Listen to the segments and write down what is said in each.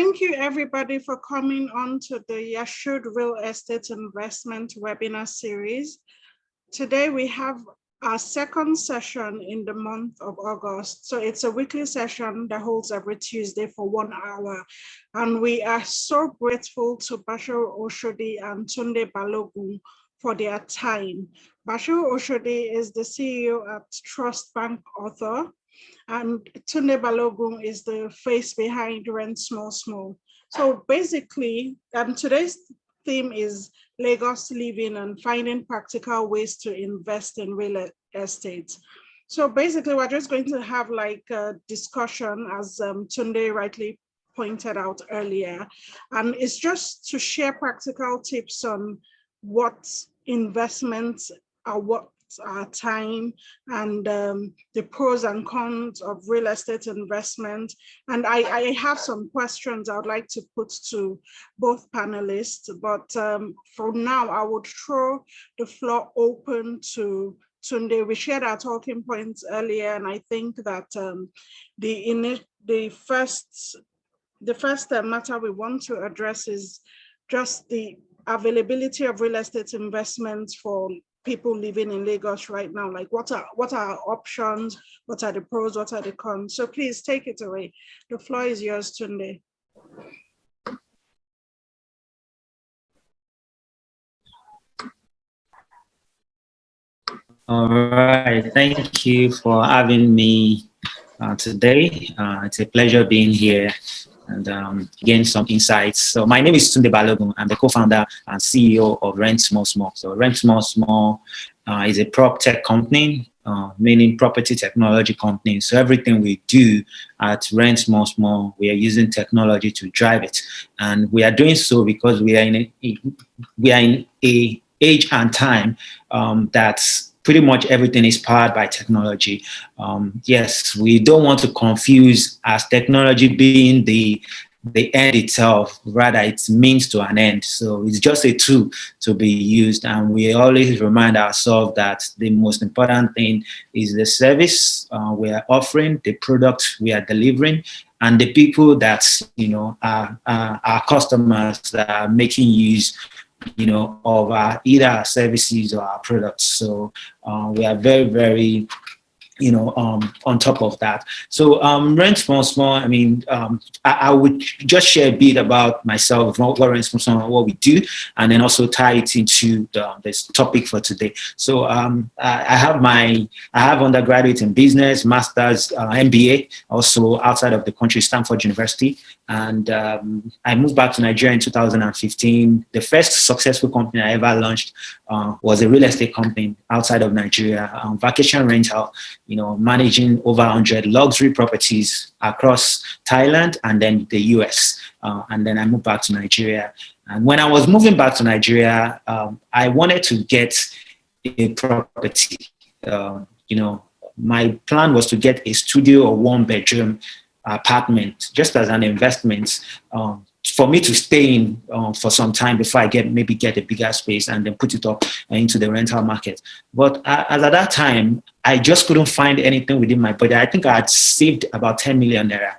Thank you, everybody, for coming on to the Yahshud Real Estate Investment Webinar Series. Today, we have our second session in the month of August. So it's a weekly session that holds every Tuesday for 1 hour. And we are so grateful to Basheer Oshodi and Tunde Balogun for their time. Basheer Oshodi is the CEO at Banc Arthur, and Tunde Balogun is the face behind Rentsmallsmall. So basically, today's theme is Lagos living and finding practical ways to invest in real estate. So basically, we're just going to have like a discussion, as Tunde rightly pointed out earlier, and it's just to share practical tips on what investments are, what time, and the pros and cons of real estate investment. And I have some questions I would like to put to both panelists, but for now, I would throw the floor open to Tunde. We shared our talking points earlier, and I think that the first matter we want to address is just the availability of real estate investments for people living in Lagos right now. Like, what are our options? What are the pros? What are the cons? So please take it away. The floor is yours, Tunde. All right, thank you for having me today. It's a pleasure being here and gain some insights. So my name is Tunde Balogun. I'm the co-founder and CEO of Rentsmallsmall. So Rentsmallsmall is a prop tech company, meaning property technology company. So everything we do at Rentsmallsmall, we are using technology to drive it, and we are doing so because we are in a age and time that's pretty much everything is powered by technology. Yes, we don't want to confuse as technology being the end itself, rather it's means to an end. So it's just a tool to be used. And we always remind ourselves that the most important thing is the service we are offering, the product we are delivering, and the people that, are our customers that are making use of either our services or our products. So we are very, very, on top of that. So Rentsmallsmall, I mean, I would just share a bit about myself, what Rentsmallsmall, what we do, and then also tie it into this topic for today. So I have undergraduate in business, master's, MBA, also outside of the country, Stanford University. And I moved back to Nigeria in 2015. The first successful company I ever launched was a real estate company outside of Nigeria, vacation rental, managing over 100 luxury properties across Thailand and then the US. And then I moved back to Nigeria. And when I was moving back to Nigeria, I wanted to get a property. My plan was to get a studio or one-bedroom apartment just as an investment for me to stay in for some time before I get a bigger space and then put it up into the rental market. But as at that time, I just couldn't find anything within my budget. I think I had saved about 10 million naira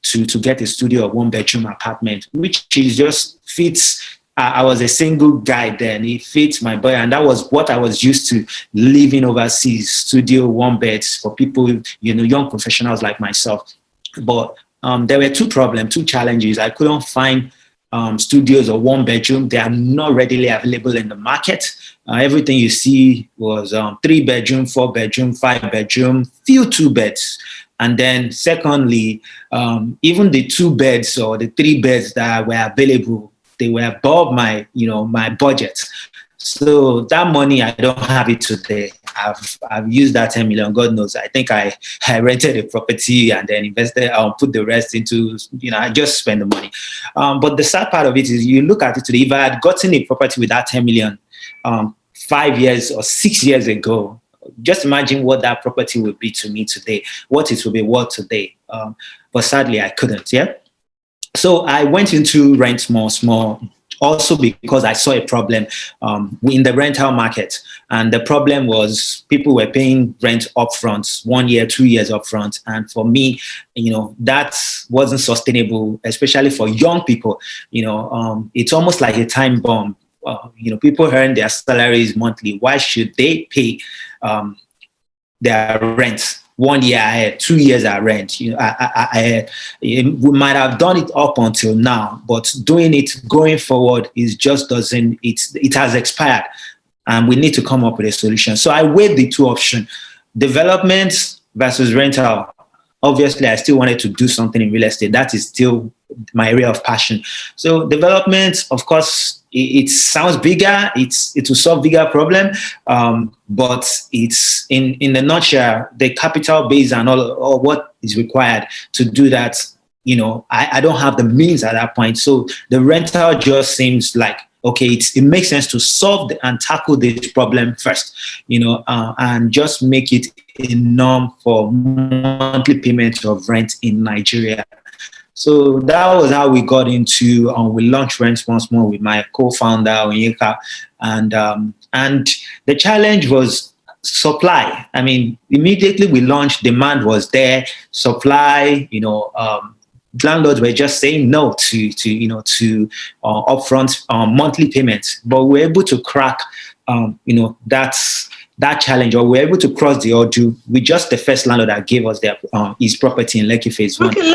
to get a studio or one-bedroom apartment, which is just fits. I was a single guy then. It fits my budget, and that was what I was used to living overseas. Studio, one beds for people, young professionals like myself. But there were two challenges. I couldn't find studios or one bedroom. They are not readily available in the market. Everything you see was 3 bedroom, 4 bedroom, 5 bedroom, few 2 beds. And then secondly, even the 2 beds or the 3 beds that were available, they were above my budget. So that money, I don't have it today. I've used that 10 million. God knows. I think I rented a property and then invested. Put the rest into, I just spend the money. But the sad part of it is, you look at it today. If I had gotten a property with that 10 million 5 years or 6 years ago, just imagine what that property would be to me today. What it will be worth today. But sadly, I couldn't. Yeah. So I went into Rentsmallsmall also because I saw a problem in the rental market. And the problem was people were paying rent upfront, 1 year, 2 years upfront. And for me, that wasn't sustainable, especially for young people. It's almost like a time bomb. People earn their salaries monthly. Why should they pay their rent 1 year ahead, 2 years at rent? We might have done it up until now, but doing it going forward is just doesn't. It has expired, and we need to come up with a solution. So I weighed the two options: development versus rental. Obviously, I still wanted to do something in real estate. That is still my area of passion. So development, of course, it sounds bigger. It will solve bigger problem, but it's in the nutshell, the capital base and all what is required to do that. I don't have the means at that point. So the rental just seems like, okay, it makes sense to solve and tackle this problem first, and just make it a norm for monthly payment of rent in Nigeria. So that was how we got into, we launched Rentsmallsmall with my co-founder, Onyeka, and the challenge was supply. I mean, immediately we launched, demand was there, supply, landlords were just saying no to upfront monthly payments, but we're able to crack, that challenge, or we're able to cross the ordeal with just the first landlord that gave us his property in Lekki Phase 1. Okay,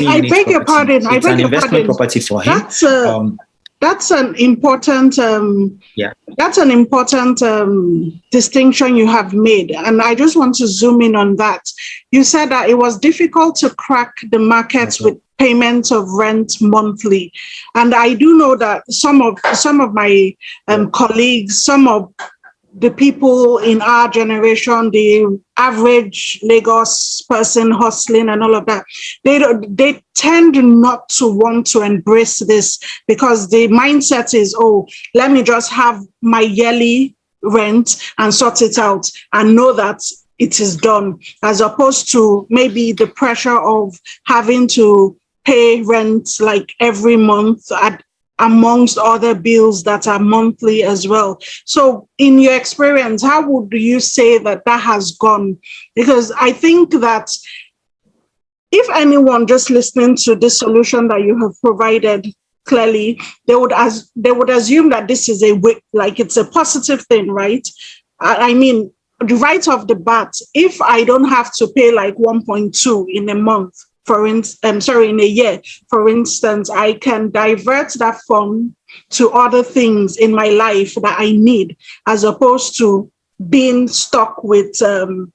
I beg your pardon. It's an investment property for him. That's an important distinction you have made, and I just want to zoom in on that. You said that it was difficult to crack the markets with payments of rent monthly, and I do know that some of my colleagues, some of the people in our generation, the average Lagos person hustling and all of that, they tend not to want to embrace this, because the mindset is, oh, let me just have my yearly rent and sort it out and know that it is done, as opposed to maybe the pressure of having to pay rent like every month amongst other bills that are monthly as well. So in your experience, how would you say that has gone? Because I think that if anyone just listening to this solution that you have provided clearly, they would assume that this is it's a positive thing, right? I mean, right off the bat, if I don't have to pay like 1.2 in a month, in a year, for instance, I can divert that fund to other things in my life that I need, as opposed to being stuck with some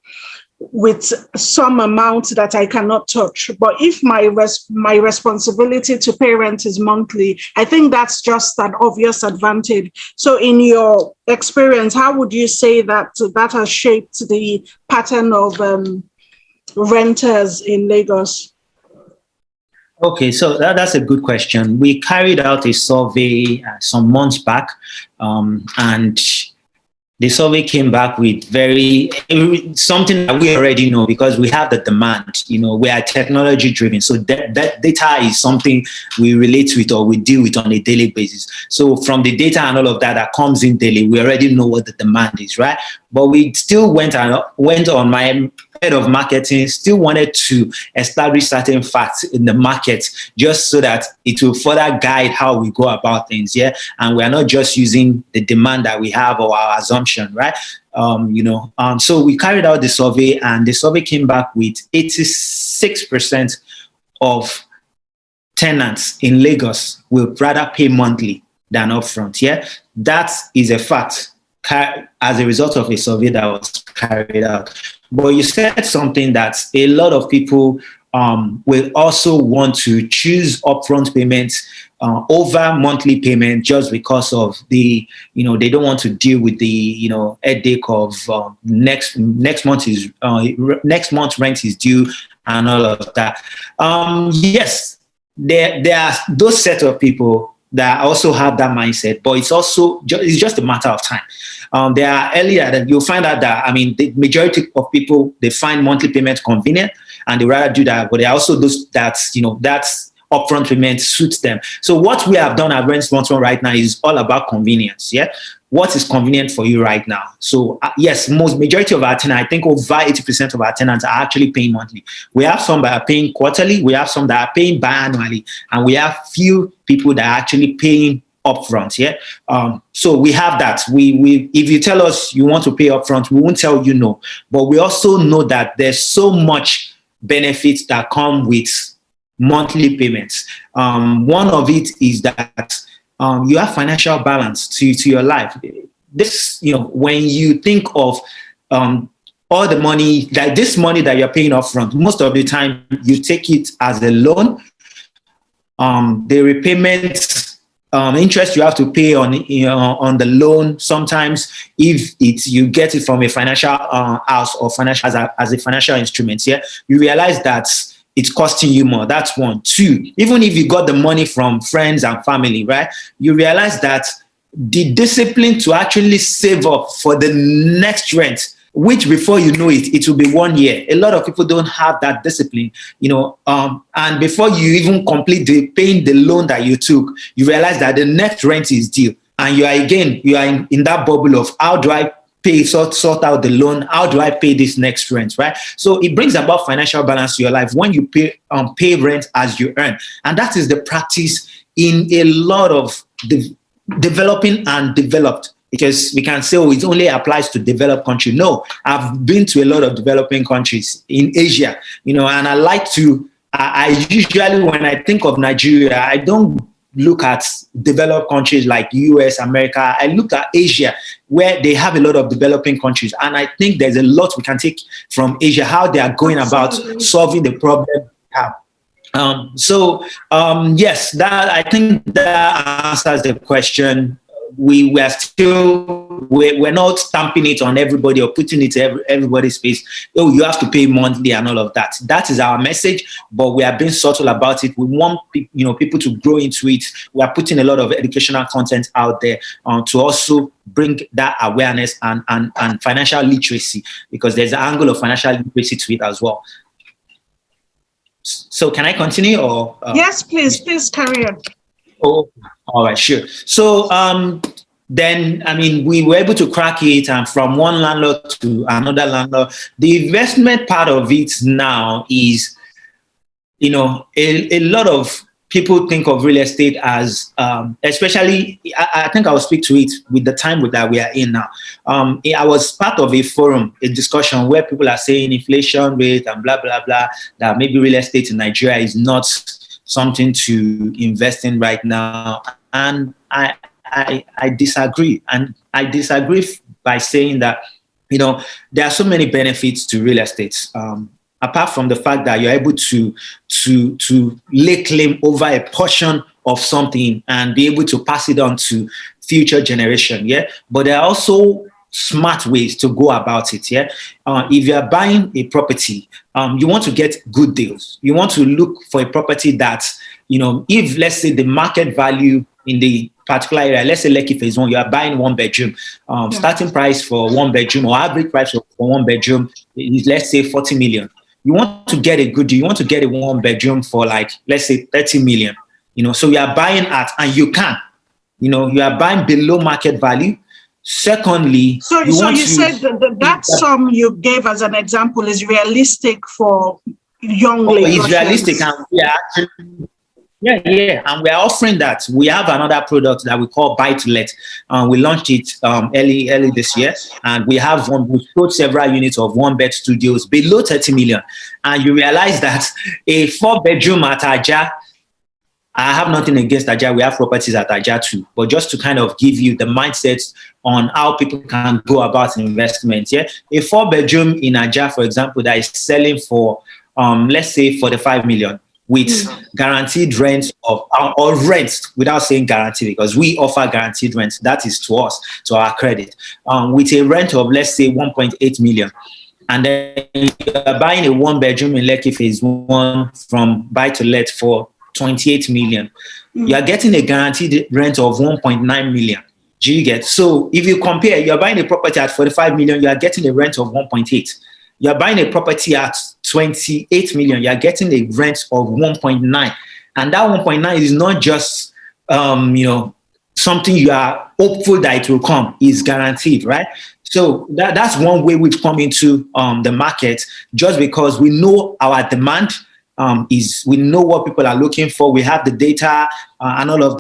amount that I cannot touch. But if my responsibility to pay rent is monthly, I think that's just an obvious advantage. So in your experience, how would you say that has shaped the pattern of renters in Lagos? Okay, so that's a good question. We carried out a survey some months back, and the survey came back with something that we already know, because we have the demand. We are technology driven, so that data is something we relate with or we deal with on a daily basis. So from the data and all of that comes in daily, we already know what the demand is, right? But we still went on my head of marketing, still wanted to establish certain facts in the market, just so that it will further guide how we go about things, yeah? And we are not just using the demand that we have or our assumption, right? So we carried out the survey, and the survey came back with 86% of tenants in Lagos will rather pay monthly than upfront, yeah? That is a fact as a result of a survey that was carried out. But you said something that a lot of people will also want to choose upfront payments over monthly payment, just because of they don't want to deal with the headache of next month's rent is due and all of that. Yes, there are those set of people that also have that mindset, but it's just a matter of time. There are earlier that you'll find out that, the majority of people, they find monthly payment convenient and they rather do that. But there are also those that's upfront payment suits them. So what we have done at Rentsmallsmall right now is all about convenience. Yeah. What is convenient for you right now? So yes, majority of our tenants, I think over 80% of our tenants are actually paying monthly. We have some that are paying quarterly, we have some that are paying biannually, and we have few people that are actually paying upfront. Yeah. So we have that. We if you tell us you want to pay upfront, we won't tell you no. But we also know that there's so much benefits that come with monthly payments. One of it is that you have financial balance to your life. This, when you think of all the money, like this money that you're paying upfront, most of the time you take it as a loan. The repayment interest you have to pay on the loan. Sometimes, if you get it from a financial house or as a financial instrument, yeah, you realize that it's costing you more. That's one. Two, even if you got the money from friends and family, right, you realize that the discipline to actually save up for the next rent, which before you know it, it will be 1 year. A lot of people don't have that discipline, and before you even complete paying the loan that you took, you realize that the next rent is due. And you are in that bubble of, how do I sort out the loan? How do I pay this next rent, right? So it brings about financial balance to your life when you pay rent as you earn. And that is the practice in a lot of developing and developed, because we can say, it only applies to developed countries. No, I've been to a lot of developing countries in Asia, and I usually, when I think of Nigeria, I don't look at developed countries like US, America. I look at Asia, where they have a lot of developing countries. And I think there's a lot we can take from Asia, how they are going about solving the problem we have. Yes, that, I think that answers the question. We're not stamping it on everybody or putting it to everybody's face. Oh, you have to pay monthly and all of that. That is our message, but we are being subtle about it. We want people to grow into it. We are putting a lot of educational content out there to also bring that awareness and financial literacy, because there's an angle of financial literacy to it as well. So can I continue or? Yes, please carry on. Oh, all right, sure. So then, we were able to crack it, and from one landlord to another landlord. The investment part of it now is, a lot of people think of real estate as, especially, I think I'll speak to it with the time that we are in now. I was part of a forum, a discussion where people are saying inflation rate and blah, blah, blah, that maybe real estate in Nigeria is not something to invest in right now. And I disagree. And I disagree by saying that, there are so many benefits to real estate. Apart from the fact that you're able to lay claim over a portion of something and be able to pass it on to future generation. Yeah. But there are also smart ways to go about it. Yeah. If you are buying a property, you want to get good deals. You want to look for a property that, if, let's say, the market value in the particular area, let's say Lekki Phase 1, you are buying 1 bedroom. Starting price for 1 bedroom or average price for 1 bedroom is, let's say, 40 million. You want to get a good deal. You want to get a 1 bedroom for, like, let's say 30 million. So you are buying at, and you can, you are buying below market value. Secondly, so you said that sum you gave as an example is realistic for young ladies. It's realistic, and and we are offering that. We have another product that we call Buy to Let. We launched it early this year, and we have we sold several units of 1-bed studios below 30 million. And you realize that a 4-bedroom at Ajah, I have nothing against Ajah. We have properties at Ajah too, but just to kind of give you the mindset on how people can go about investment. Yeah, a 4-bedroom in Ajah, for example, that is selling for let's say 45 million with guaranteed rent or rent, without saying guarantee, because we offer guaranteed rent. That is to us, to our credit, with a rent of, let's say, 1.8 million. And then you're buying a 1-bedroom in Lekki Phase 1 from Buy to Let for 28 million. You are getting a guaranteed rent of 1.9 million. Do you get? So if you compare, you're buying a property at 45 million, you are getting a rent of 1.8. You're buying a property at 28 million, you're getting a rent of 1.9. And that 1.9 is not just, something you are hopeful that it will come. It's guaranteed, right? So that's one way we've come into the market, just because we know our demand we know what people are looking for. We have the data and all of